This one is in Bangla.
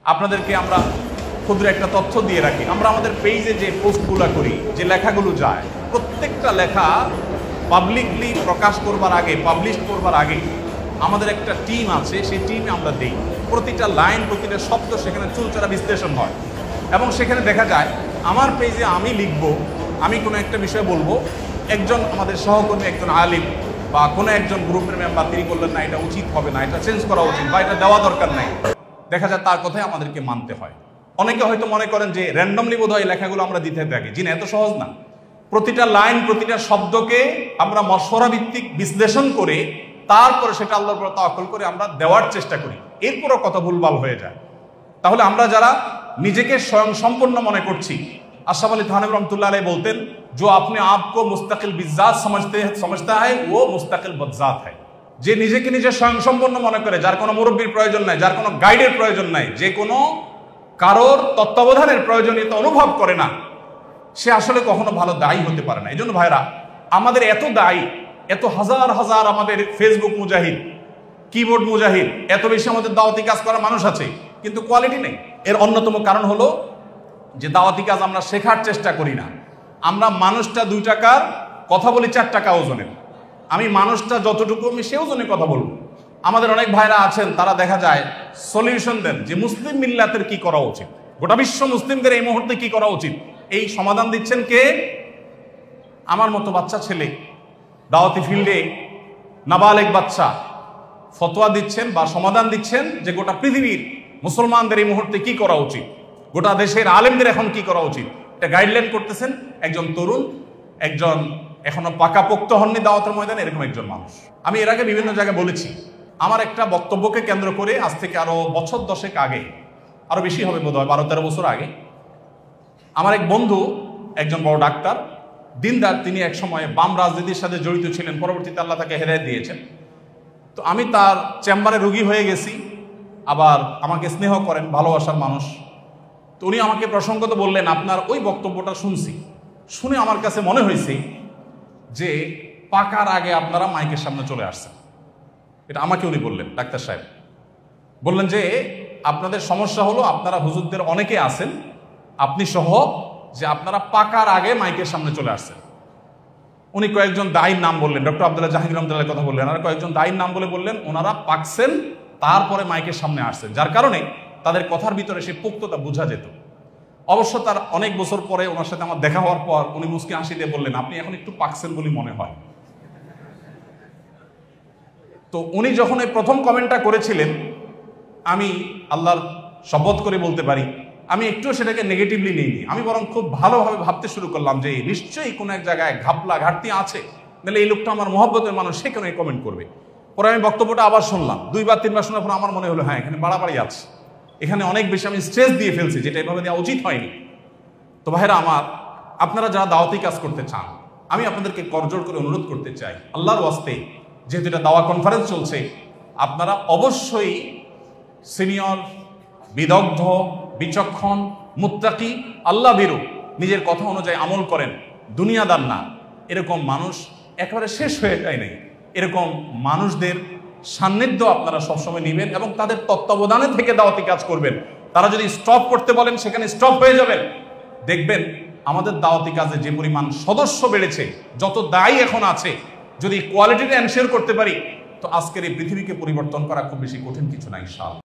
আপনাদেরকে আমরা ক্ষুদ্র একটা তথ্য দিয়ে রাখি। আমরা আমাদের পেজে যে পোস্টগুলো করি, যে লেখাগুলো যায়, প্রত্যেকটা লেখা পাবলিকলি প্রকাশ করবার আগে, পাবলিশ করবার আগে আমাদের একটা টিম আছে, সেই টিমে আমরা দিই। প্রতিটা লাইন, প্রতিটা শব্দ সেখানে চুলচেরা বিশ্লেষণ হয় এবং সেখানে দেখা যায় আমার পেজে আমি লিখব, আমি কোনো একটা বিষয় বলবো, একজন আমাদের সহকর্মী, একজন আলিম বা কোনো একজন গ্রুপের মেম্বার তিনি বললেন না এটা উচিত হবে না, এটা চেঞ্জ করা উচিত বা এটা দেওয়া দরকার নাই। দেখা যায় তার কথাই আমাদেরকে মানতে হয়। অনেকে হয়তো মনে করেন যে র্যান্ডমলি বোধহয় লেখাগুলো আমরা দিতে থাকি। জি না, এত সহজ না। প্রতিটা লাইন, প্রতিটা শব্দকে আমরা মশওয়ারা ভিত্তিক বিশ্লেষণ করে তারপরে সেটা আল্লাহর উপর তাওয়াক্কুল করে আমরা দেওয়ার চেষ্টা করি। এরপরও কথা ভুলভাল হয়ে যায়। তাহলে আমরা যারা নিজেকে স্বয়ং সম্পূর্ণ মনে করছি, আশরাফ আলী থানভী রহমতুল্লাহ আলাইহি বলতেন, जो अपने आप को मुस्तकिल बिज़ात समझता है वो मुस्तकिल बज़ात है। যে নিজেকে নিজে স্বয়ং সম্পূর্ণ মনে করে, যার কোনো মুরব্বীর প্রয়োজন নাই, যার কোনো গাইডের প্রয়োজন নাই, যে কোনো কারোর তত্ত্বাবধানের প্রয়োজনীয়তা অনুভব করে না, সে আসলে কখনো ভালো দায়ী হতে পারে না। এই জন্য ভাইরা, আমাদের এত দায়ী, এত হাজার হাজার আমাদের ফেসবুক মুজাহিদ, কিবোর্ড মুজাহিদ, এত বেশি আমাদের দাওয়াতি কাজ করা মানুষ আছে, কিন্তু কোয়ালিটি নেই। এর অন্যতম কারণ হলো যে দাওয়াতি কাজ আমরা শেখার চেষ্টা করি না। আমরা মানুষটা 2 টাকার কথা বলি 4 টাকা ওজনের। আমি মানুষটা যতটুকু আমি সে ওজনে কথা বলবো। আমাদের অনেক ভাইরা আছেন, তারা দেখা যায় সলিউশন দেন যে মুসলিম মিল্লাতের কি করা উচিত, গোটা বিশ্ব মুসলিমদের এই মুহূর্তে কি করা উচিত। এই সমাধান দিচ্ছেন কে? আমার মতো বাচ্চা ছেলে, দাওয়াতি ফিল্ডে নাবালেগ বাচ্চা ফতোয়া দিচ্ছেন বা সমাধান দিচ্ছেন যে গোটা পৃথিবীর মুসলমানদের এই মুহূর্তে কি করা উচিত, গোটা দেশের আলেমদের এখন কি করা উচিত, এটা গাইডলাইন করতেছেন একজন তরুণ, একজন এখনো পাকাপোক্ত হননি দাওয়াতের ময়দানে, এরকম একজন মানুষ। আমি এর আগে বিভিন্ন জায়গায় বলেছি, আমার একটা বক্তব্যকে কেন্দ্র করে আজ থেকে আরো বছর 10 আগে, আরো বেশি হবে বোধহয় 12-13 বছর আগে, আমার এক বন্ধু, একজন বড় ডাক্তার, দিনদার, তিনি এক সময় বাম রাজনীতির সাথে জড়িত ছিলেন, পরবর্তীতে আল্লাহ তাকে হেদায়েত দিয়েছেন। তো আমি তার চেম্বারে রোগী হয়ে গেছি, আবার আমাকে স্নেহ করেন, ভালোবাসার মানুষ। তো উনি আমাকে প্রসঙ্গত বললেন, আপনার ওই বক্তব্যটা শুনছি, শুনে আমার কাছে মনে হয়েছে যে পাকার আগে আপনারা মাইকের সামনে চলে আসছেন। এটা আমাকে উনি বললেন, ডাক্তার সাহেব বললেন যে আপনাদের সমস্যা হলো আপনারা হুজুরদের অনেকে আছেন, আপনি সহ, যে আপনারা পাকার আগে মাইকের সামনে চলে আসছেন। উনি কয়েকজন দায়ীর নাম বললেন, ডক্টর আব্দুল্লাহ জাহাঙ্গীর রহমতুল্লাহর কথা বললেন, আর কয়েকজন দায়ীর নাম বললেন ওনারা পাকছেন, তারপরে মাইকের সামনে আসছেন, যার কারণে তাদের কথার ভিতরে সেই পোক্ততা বোঝা যেত। অবশ্য তার অনেক বছর পরে ওনার সাথে আমার দেখা হওয়ার পর উনি মুস্কি হাসি দিয়ে বললেন, আপনি এখন একটু পাকছেন বলে মনে হয়। তো উনি যখন এই প্রথম কমেন্টটা করেছিলেন, আমি আল্লাহর শপথ করে বলতে পারি আমি একটুও সেটাকে নেগেটিভলি নিইনি। আমি বরং খুব ভালোভাবে ভাবতে শুরু করলাম যে নিশ্চয়ই কোনো এক জায়গায় ঘাপলা ঘাটতি আছে, নাহলে এই লোকটা আমার মহব্বতের মানুষ, সে কেন কমেন্ট করবে। পরে আমি বক্তব্যটা আবার শুনলাম, 2-3 শোনার পর আমার মনে হলো হ্যাঁ, এখানে বাড়াবাড়ি আছে, এখানে অনেক বেশি আমি স্ট্রেস দিয়ে ফেলছি, যেটা এভাবে দেওয়া উচিত হয়নি। তো ভাইরা আমার, আপনারা যারা দাওয়াতি কাজ করতে চান, আমি আপনাদেরকে করজোড় করে অনুরোধ করতে চাই, আল্লাহর ওয়াস্তে, যেহেতু এটা দাওয়া কনফারেন্স চলছে, আপনারা অবশ্যই সিনিয়র, বিদগ্ধ, বিচক্ষণ, মুত্তাকি, আল্লাহ ভীরু, নিজের কথা অনুযায়ী আমল করেন, দুনিয়াদার না, এরকম মানুষ একেবারে শেষ হয়ে যায় নাই। এরকম মানুষদের সান্নিধ্য আপনারা সবসময় নেবেন এবং তাদের তত্ত্বাবধানে থেকে দাওয়াতি কাজ করবেন। তারা যদি স্টপ করতে বলেন সেখানে স্টপ হয়ে যাবেন। দেখবেন আমাদের দাওয়াতি কাজে যে পরিমাণ সদস্য বেড়েছে, যত দায়ী এখন আছে, যদি কোয়ালিটিটা এনশিওর করতে পারি, তো আজকের এই পৃথিবীকে পরিবর্তন করা খুব বেশি কঠিন কিছু না ইনশাআল্লাহ।